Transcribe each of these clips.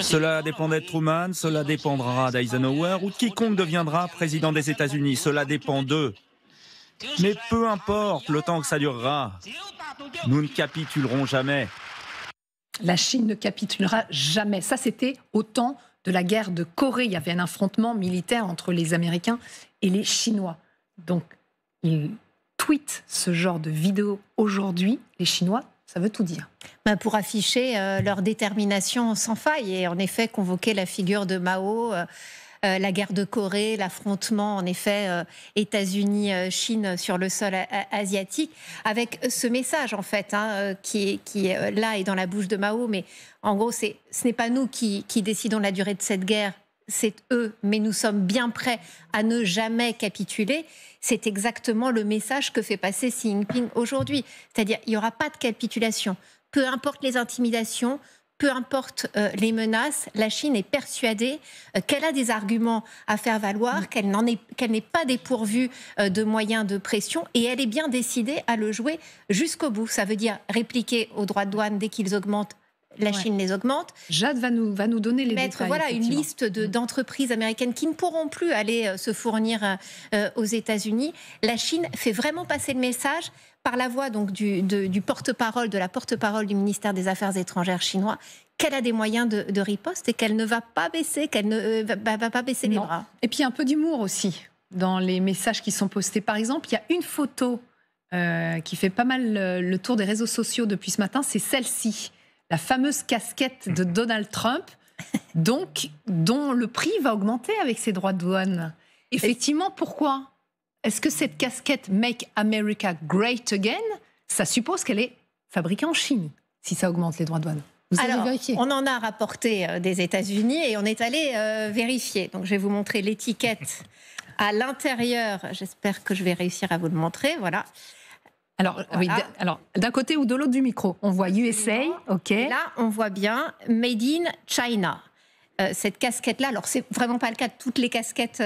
Cela dépendait de Truman, cela dépendra d'Eisenhower ou de quiconque deviendra président des États-Unis. Cela dépend d'eux. Mais peu importe le temps que ça durera, nous ne capitulerons jamais. La Chine ne capitulera jamais. Ça, c'était au temps de la guerre de Corée. Il y avait un affrontement militaire entre les Américains et les Chinois. Donc, ils tweetent ce genre de vidéo aujourd'hui. Les Chinois, ça veut tout dire. Pour afficher leur détermination sans faille et en effet convoquer la figure de Mao, la guerre de Corée, l'affrontement en effet États-Unis-Chine sur le sol asiatique, avec ce message en fait qui est là et dans la bouche de Mao, mais en gros ce n'est pas nous qui décidons de la durée de cette guerre, c'est eux, mais nous sommes bien prêts à ne jamais capituler. C'est exactement le message que fait passer Xi Jinping aujourd'hui. C'est-à-dire, il n'y aura pas de capitulation. Peu importe les intimidations, peu importe les menaces, la Chine est persuadée qu'elle a des arguments à faire valoir, qu'elle n'est pas dépourvue de moyens de pression, et elle est bien décidée à le jouer jusqu'au bout. Ça veut dire répliquer aux droits de douane dès qu'ils augmentent. La Chine les augmente. Jade va nous donner les détails. Voilà une liste d'entreprises américaines qui ne pourront plus aller se fournir aux États-Unis. La Chine fait vraiment passer le message par la voix donc du porte-parole, de la porte-parole du ministère des Affaires étrangères chinois, qu'elle a des moyens de riposte et qu'elle ne va pas baisser, qu'elle ne va pas baisser les bras. Et puis un peu d'humour aussi dans les messages qui sont postés. Par exemple, il y a une photo qui fait pas mal le tour des réseaux sociaux depuis ce matin, c'est celle-ci. La fameuse casquette de Donald Trump, donc, dont le prix va augmenter avec ses droits de douane. Effectivement, pourquoi ? Est-ce que cette casquette « Make America Great Again », ça suppose qu'elle est fabriquée en Chine, si ça augmente les droits de douane ? Vous allez vérifier. On en a rapporté des États-Unis et on est allé vérifier. Donc, je vais vous montrer l'étiquette à l'intérieur. J'espère que je vais réussir à vous le montrer. Voilà. Alors, voilà. Oui, alors, d'un côté ou de l'autre du micro, on voit USA, ok. Et là, on voit bien Made in China. Cette casquette-là, alors c'est vraiment pas le cas de toutes les casquettes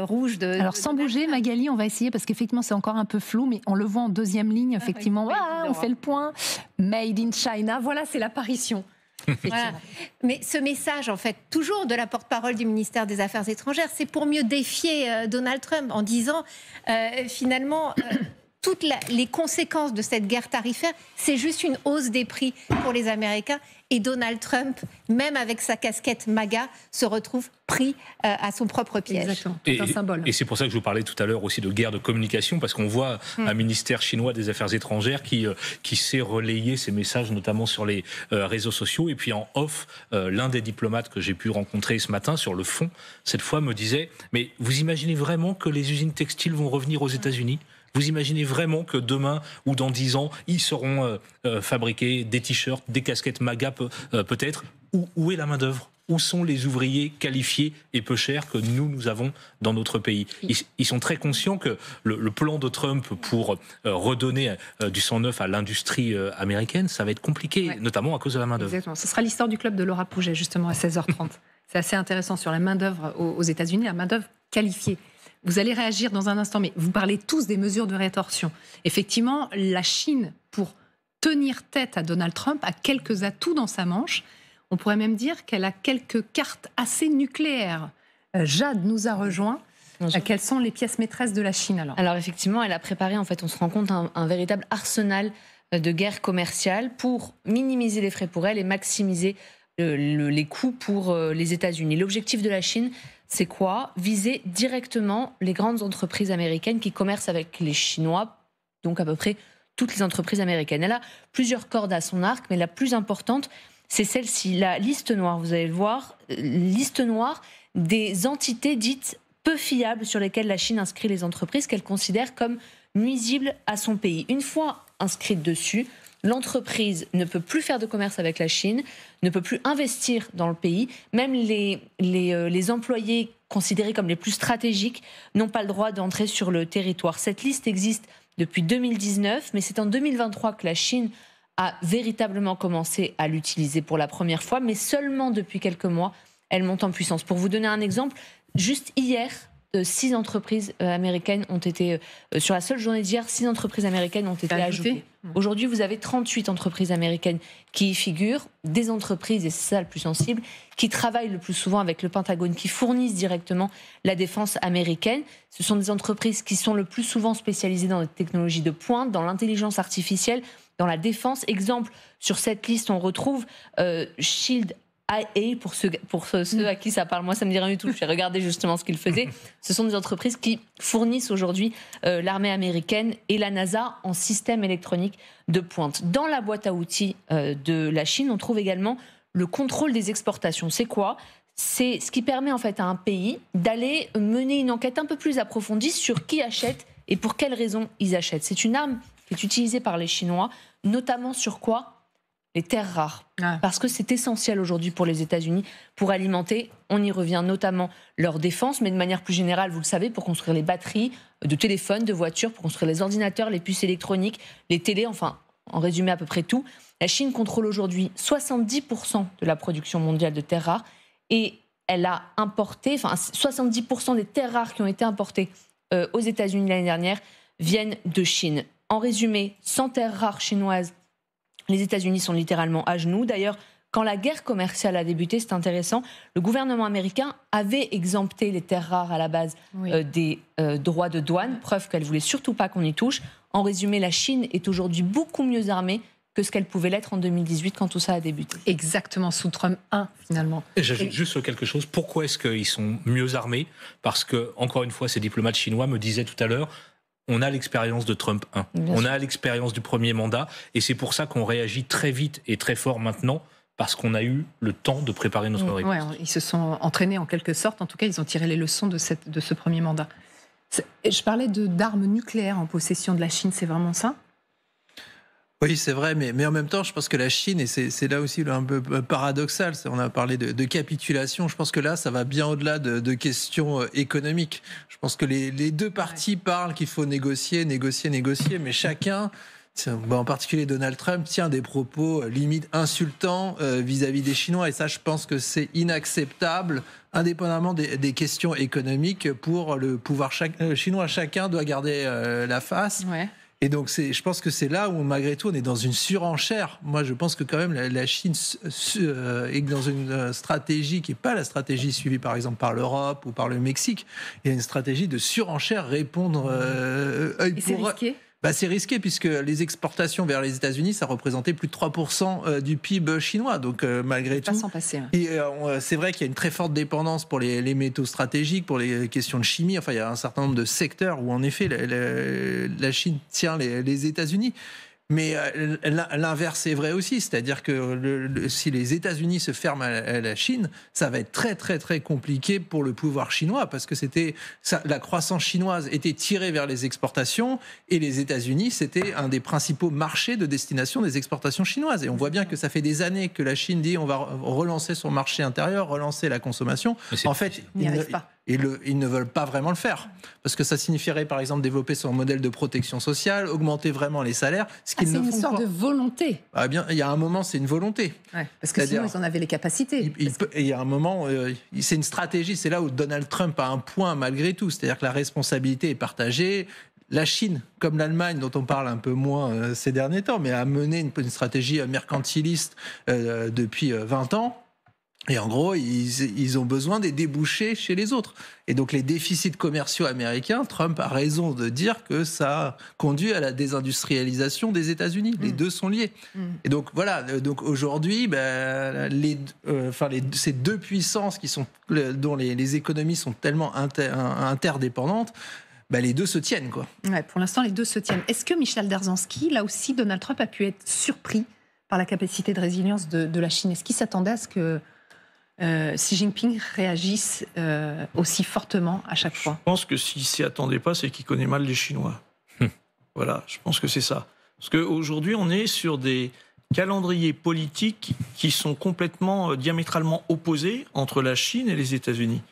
rouges. Alors sans bouger, Magali, on va essayer parce qu'effectivement c'est encore un peu flou, mais on le voit en deuxième ligne, effectivement. On fait le point. Made in China, voilà, c'est l'apparition. Voilà. Mais ce message, en fait, toujours de la porte-parole du ministère des Affaires étrangères, c'est pour mieux défier Donald Trump en disant finalement. Toutes les conséquences de cette guerre tarifaire, c'est juste une hausse des prix pour les Américains. Et Donald Trump, même avec sa casquette MAGA, se retrouve pris à son propre piège. Exactement, c'est un symbole. Et c'est pour ça que je vous parlais tout à l'heure aussi de guerre de communication, parce qu'on voit un ministère chinois des Affaires étrangères qui sait relayer ces messages, notamment sur les réseaux sociaux. Et puis en off, l'un des diplomates que j'ai pu rencontrer ce matin sur le fond, cette fois me disait « Mais vous imaginez vraiment que les usines textiles vont revenir aux États-Unis ? Vous imaginez vraiment que demain ou dans 10 ans, ils seront fabriqués des t-shirts, des casquettes MAGA peut-être ? Où est la main-d'œuvre ? Où sont les ouvriers qualifiés et peu chers que nous avons dans notre pays ? Ils sont très conscients que le plan de Trump pour redonner du sang neuf à l'industrie américaine, ça va être compliqué, notamment à cause de la main-d'œuvre. Exactement. Ce sera l'histoire du club de Laura Pouget, justement, à 16h30. C'est assez intéressant sur la main-d'œuvre aux États-Unis, la main-d'œuvre qualifiée. Vous allez réagir dans un instant, mais vous parlez tous des mesures de rétorsion. Effectivement, la Chine, pour tenir tête à Donald Trump, a quelques atouts dans sa manche. On pourrait même dire qu'elle a quelques cartes assez nucléaires. Jade nous a rejoint. Quelles sont les pièces maîtresses de la Chine alors effectivement, elle a préparé, en fait, on se rend compte, un véritable arsenal de guerre commerciale pour minimiser les frais pour elle et maximiser les coûts pour les États-Unis. L'objectif de la Chine, c'est quoi ? Viser directement les grandes entreprises américaines qui commercent avec les Chinois, donc à peu près toutes les entreprises américaines. Elle a plusieurs cordes à son arc, mais la plus importante, c'est celle-ci, la liste noire. Vous allez le voir, liste noire des entités dites peu fiables sur lesquelles la Chine inscrit les entreprises qu'elle considère comme nuisibles à son pays. Une fois inscrite dessus, l'entreprise ne peut plus faire de commerce avec la Chine, ne peut plus investir dans le pays. Même les employés considérés comme les plus stratégiques n'ont pas le droit d'entrer sur le territoire. Cette liste existe depuis 2019, mais c'est en 2023 que la Chine a véritablement commencé à l'utiliser pour la première fois, mais seulement depuis quelques mois, elle monte en puissance. Pour vous donner un exemple, juste hier, 6 entreprises américaines ont été, sur la seule journée d'hier, 6 entreprises américaines ont été ajoutées. Aujourd'hui, vous avez 38 entreprises américaines qui y figurent, des entreprises, et c'est ça le plus sensible, qui travaillent le plus souvent avec le Pentagone, qui fournissent directement la défense américaine. Ce sont des entreprises qui sont le plus souvent spécialisées dans les technologies de pointe, dans l'intelligence artificielle, dans la défense. Exemple, sur cette liste, on retrouve Shield IA, pour ceux à qui ça parle. Moi, ça me dit rien du tout. J'ai regardé justement ce qu'ils faisaient. Ce sont des entreprises qui fournissent aujourd'hui l'armée américaine et la NASA en système électronique de pointe. Dans la boîte à outils de la Chine, on trouve également le contrôle des exportations. C'est quoi ? C'est ce qui permet en fait à un pays d'aller mener une enquête un peu plus approfondie sur qui achète et pour quelles raisons ils achètent. C'est une arme qui est utilisée par les Chinois, notamment sur quoi ? Les terres rares. Parce que c'est essentiel aujourd'hui pour les États-Unis pour alimenter, on y revient, notamment leur défense, mais de manière plus générale, vous le savez, pour construire les batteries de téléphones, de voitures, pour construire les ordinateurs, les puces électroniques, les télés, enfin, en résumé à peu près tout. La Chine contrôle aujourd'hui 70% de la production mondiale de terres rares et elle a importé, enfin 70% des terres rares qui ont été importées aux États-Unis l'année dernière viennent de Chine. En résumé, sans terres rares chinoises, les États-Unis sont littéralement à genoux. D'ailleurs, quand la guerre commerciale a débuté, c'est intéressant, le gouvernement américain avait exempté les terres rares à la base des droits de douane, preuve qu'elle ne voulait surtout pas qu'on y touche. En résumé, la Chine est aujourd'hui beaucoup mieux armée que ce qu'elle pouvait l'être en 2018 quand tout ça a débuté. Exactement, sous Trump 1 finalement. Et j'ajoute juste quelque chose. Pourquoi est-ce qu'ils sont mieux armés ? Parce que, encore une fois, ces diplomates chinois me disaient tout à l'heure, on a l'expérience de Trump 1, on a l'expérience du premier mandat, et c'est pour ça qu'on réagit très vite et très fort maintenant, parce qu'on a eu le temps de préparer notre réponse. Ouais, ils se sont entraînés en quelque sorte, en tout cas ils ont tiré les leçons de ce premier mandat. Je parlais d'armes nucléaires en possession de la Chine, c'est vraiment ça ? Oui, c'est vrai, mais en même temps, je pense que la Chine, et c'est là aussi un peu paradoxal, on a parlé de capitulation, je pense que là, ça va bien au-delà de questions économiques. Je pense que les deux parties parlent qu'il faut négocier, mais chacun, en particulier Donald Trump, tient des propos limite insultants vis-à-vis des Chinois, et ça, je pense que c'est inacceptable, indépendamment des questions économiques, pour le pouvoir chinois. Chacun doit garder la face. Ouais. Et donc, je pense que c'est là où, malgré tout, on est dans une surenchère. Moi, je pense que quand même, la Chine est dans une stratégie qui n'est pas la stratégie suivie, par exemple, par l'Europe ou par le Mexique. Il y a une stratégie de surenchère, répondre Et c'est risqué ? C'est risqué puisque les exportations vers les États-Unis, ça représentait plus de 3% du PIB chinois. Donc malgré tout, s'en passer, hein. Et, c'est vrai qu'il y a une très forte dépendance pour les métaux stratégiques, pour les questions de chimie. Enfin, il y a un certain nombre de secteurs où en effet la Chine tient les États-Unis. Mais l'inverse est vrai aussi, c'est-à-dire que si les États-Unis se ferment à la Chine, ça va être très très très compliqué pour le pouvoir chinois, parce que la croissance chinoise était tirée vers les exportations, et les États-Unis, c'était un des principaux marchés de destination des exportations chinoises. Et on voit bien que ça fait des années que la Chine dit on va relancer son marché intérieur, relancer la consommation. En fait, ils n'y arrivent pas. Et ils ne veulent pas vraiment le faire. Parce que ça signifierait, par exemple, développer son modèle de protection sociale, augmenter vraiment les salaires. C'est une histoire de volonté. Bien, il y a un moment, c'est une volonté. Ouais, parce que sinon, ils en avaient les capacités. Il y a un moment, c'est une stratégie. C'est là où Donald Trump a un point malgré tout. C'est-à-dire que la responsabilité est partagée. La Chine, comme l'Allemagne, dont on parle un peu moins ces derniers temps, mais a mené une stratégie mercantiliste depuis 20 ans. Et en gros, ils ont besoin des débouchés chez les autres. Et donc, les déficits commerciaux américains, Trump a raison de dire que ça conduit à la désindustrialisation des États-Unis. Les deux sont liés. Et donc, voilà. Donc, aujourd'hui, ces deux puissances dont les économies sont tellement interdépendantes, les deux se tiennent, quoi. Ouais, pour l'instant, les deux se tiennent. Est-ce que Michel Derzhansky, là aussi, Donald Trump a pu être surpris par la capacité de résilience de la Chine ? Est-ce qu'il s'attendait à ce que Xi Jinping réagisse aussi fortement à chaque fois ? Je pense que s'il s'y attendait pas, c'est qu'il connaît mal les Chinois. Voilà, je pense que c'est ça. Parce qu'aujourd'hui, on est sur des calendriers politiques qui sont complètement diamétralement opposés entre la Chine et les États-Unis.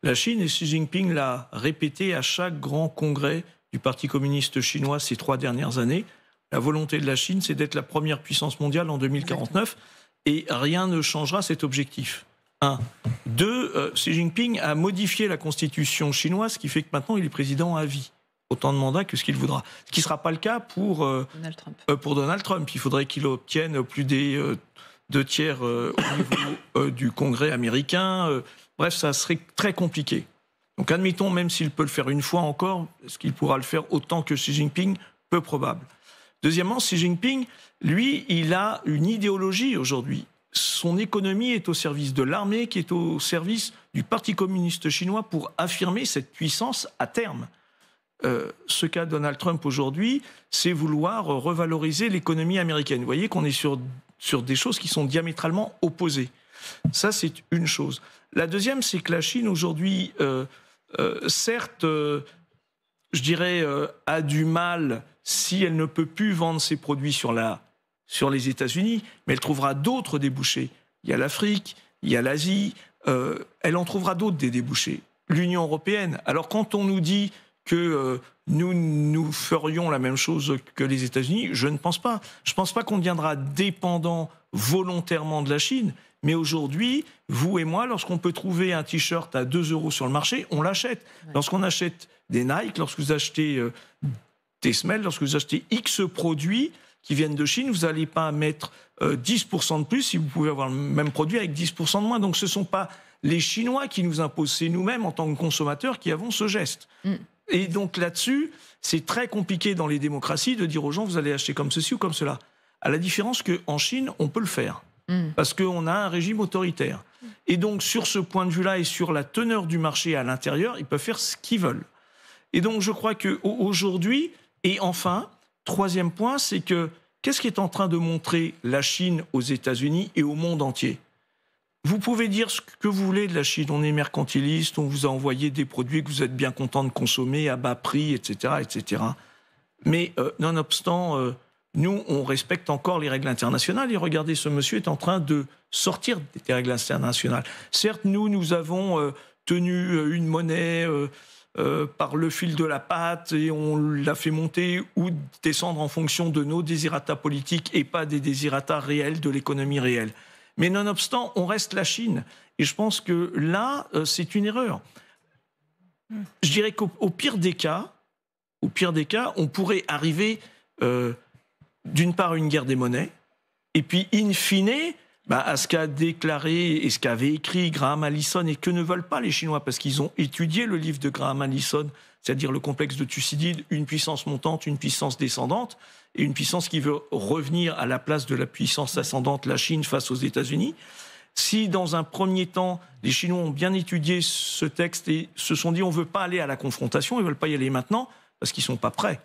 La Chine, et Xi Jinping l'a répété à chaque grand congrès du Parti communiste chinois ces 3 dernières années, la volonté de la Chine, c'est d'être la première puissance mondiale en 2049, et rien ne changera cet objectif. Un. Deux, Xi Jinping a modifié la constitution chinoise, ce qui fait que maintenant il est président à vie. Autant de mandats que ce qu'il voudra. Ce qui ne sera pas le cas pour Donald Trump. Il faudrait qu'il obtienne plus des 2/3 au niveau du Congrès américain. Bref, ça serait très compliqué. Donc admettons, même s'il peut le faire une fois encore, est-ce qu'il pourra le faire autant que Xi Jinping? Peu probable. Deuxièmement, Xi Jinping, lui, il a une idéologie aujourd'hui. Son économie est au service de l'armée, qui est au service du Parti communiste chinois pour affirmer cette puissance à terme. Ce qu'a Donald Trump aujourd'hui, c'est vouloir revaloriser l'économie américaine. Vous voyez qu'on est sur des choses qui sont diamétralement opposées. Ça, c'est une chose. La deuxième, c'est que la Chine aujourd'hui, certes, je dirais, a du mal si elle ne peut plus vendre ses produits sur les États-Unis, mais elle trouvera d'autres débouchés. Il y a l'Afrique, il y a l'Asie, elle en trouvera d'autres des débouchés. L'Union européenne. Alors quand on nous dit que nous ferions la même chose que les États-Unis, je ne pense pas. Je ne pense pas qu'on deviendra dépendant volontairement de la Chine, mais aujourd'hui, vous et moi, lorsqu'on peut trouver un t-shirt à 2 € sur le marché, on l'achète. Ouais. Lorsqu'on achète des Nike, lorsque vous achetez des semelles, lorsque vous achetez X produits qui viennent de Chine, vous n'allez pas mettre 10% de plus si vous pouvez avoir le même produit avec 10% de moins. Donc ce ne sont pas les Chinois qui nous imposent, c'est nous-mêmes en tant que consommateurs qui avons ce geste. Et donc là-dessus, c'est très compliqué dans les démocraties de dire aux gens vous allez acheter comme ceci ou comme cela. À la différence qu'en Chine, on peut le faire. Parce qu'on a un régime autoritaire. Et donc sur ce point de vue-là et sur la teneur du marché à l'intérieur, ils peuvent faire ce qu'ils veulent. Et donc je crois qu'aujourd'hui, et enfin, troisième point, c'est que qu'est-ce qui est en train de montrer la Chine aux États-Unis et au monde entier ? Vous pouvez dire ce que vous voulez de la Chine, on est mercantiliste, on vous a envoyé des produits que vous êtes bien content de consommer à bas prix, etc. etc. Mais nonobstant, nous, on respecte encore les règles internationales. Et regardez, ce monsieur est en train de sortir des règles internationales. Certes, nous avons tenu une monnaie par le fil de la patte et on l'a fait monter ou descendre en fonction de nos désirata politiques et pas des désirata réels de l'économie réelle. Mais nonobstant, on reste la Chine. Et je pense que là, c'est une erreur. Je dirais qu'au pire des cas, on pourrait arriver d'une part à une guerre des monnaies, et puis in fine, à ce qu'a déclaré et ce qu'avait écrit Graham Allison et que ne veulent pas les Chinois, parce qu'ils ont étudié le livre de Graham Allison, c'est-à-dire le complexe de Thucydide, une puissance montante, une puissance descendante, et une puissance qui veut revenir à la place de la puissance ascendante, la Chine face aux États-Unis. Si, dans un premier temps, les Chinois ont bien étudié ce texte et se sont dit on ne veut pas aller à la confrontation, ils ne veulent pas y aller maintenant, parce qu'ils ne sont pas prêts.